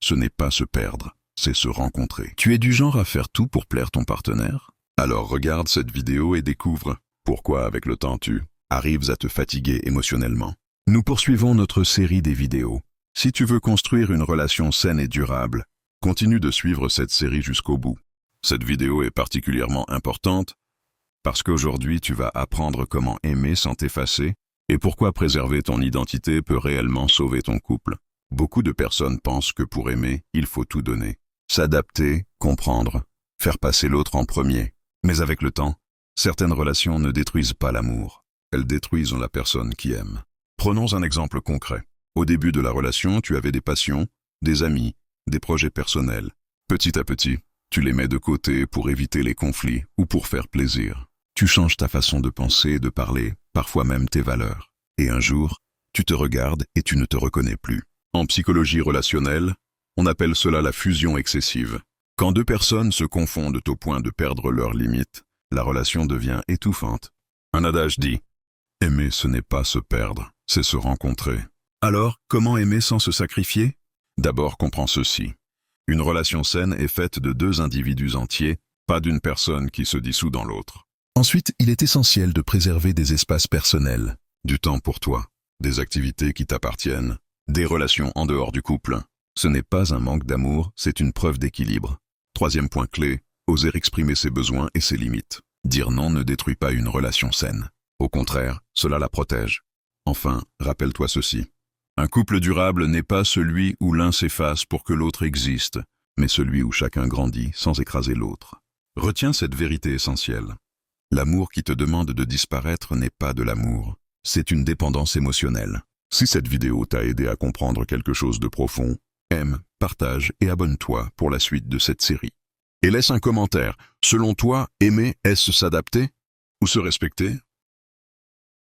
ce n'est pas se perdre, c'est se rencontrer. Tu es du genre à faire tout pour plaire ton partenaire? Alors regarde cette vidéo et découvre pourquoi avec le temps tu arrives à te fatiguer émotionnellement. Nous poursuivons notre série des vidéos. Si tu veux construire une relation saine et durable, continue de suivre cette série jusqu'au bout. Cette vidéo est particulièrement importante parce qu'aujourd'hui tu vas apprendre comment aimer sans t'effacer et pourquoi préserver ton identité peut réellement sauver ton couple. Beaucoup de personnes pensent que pour aimer, il faut tout donner. S'adapter, comprendre, faire passer l'autre en premier. Mais avec le temps, certaines relations ne détruisent pas l'amour. Elles détruisent la personne qui aime. Prenons un exemple concret. Au début de la relation, tu avais des passions, des amis, des projets personnels. Petit à petit, tu les mets de côté pour éviter les conflits ou pour faire plaisir. Tu changes ta façon de penser et de parler, parfois même tes valeurs. Et un jour, tu te regardes et tu ne te reconnais plus. En psychologie relationnelle, on appelle cela la fusion excessive. Quand deux personnes se confondent au point de perdre leurs limites, la relation devient étouffante. Un adage dit « Aimer, ce n'est pas se perdre, c'est se rencontrer ». Alors, comment aimer sans se sacrifier? D'abord, comprends ceci. Une relation saine est faite de deux individus entiers, pas d'une personne qui se dissout dans l'autre. Ensuite, il est essentiel de préserver des espaces personnels, du temps pour toi, des activités qui t'appartiennent, des relations en dehors du couple. Ce n'est pas un manque d'amour, c'est une preuve d'équilibre. Troisième point clé, oser exprimer ses besoins et ses limites. Dire non ne détruit pas une relation saine. Au contraire, cela la protège. Enfin, rappelle-toi ceci. Un couple durable n'est pas celui où l'un s'efface pour que l'autre existe, mais celui où chacun grandit sans écraser l'autre. Retiens cette vérité essentielle. L'amour qui te demande de disparaître n'est pas de l'amour, c'est une dépendance émotionnelle. Si cette vidéo t'a aidé à comprendre quelque chose de profond, aime, partage et abonne-toi pour la suite de cette série. Et laisse un commentaire. Selon toi, aimer, est-ce s'adapter ou se respecter?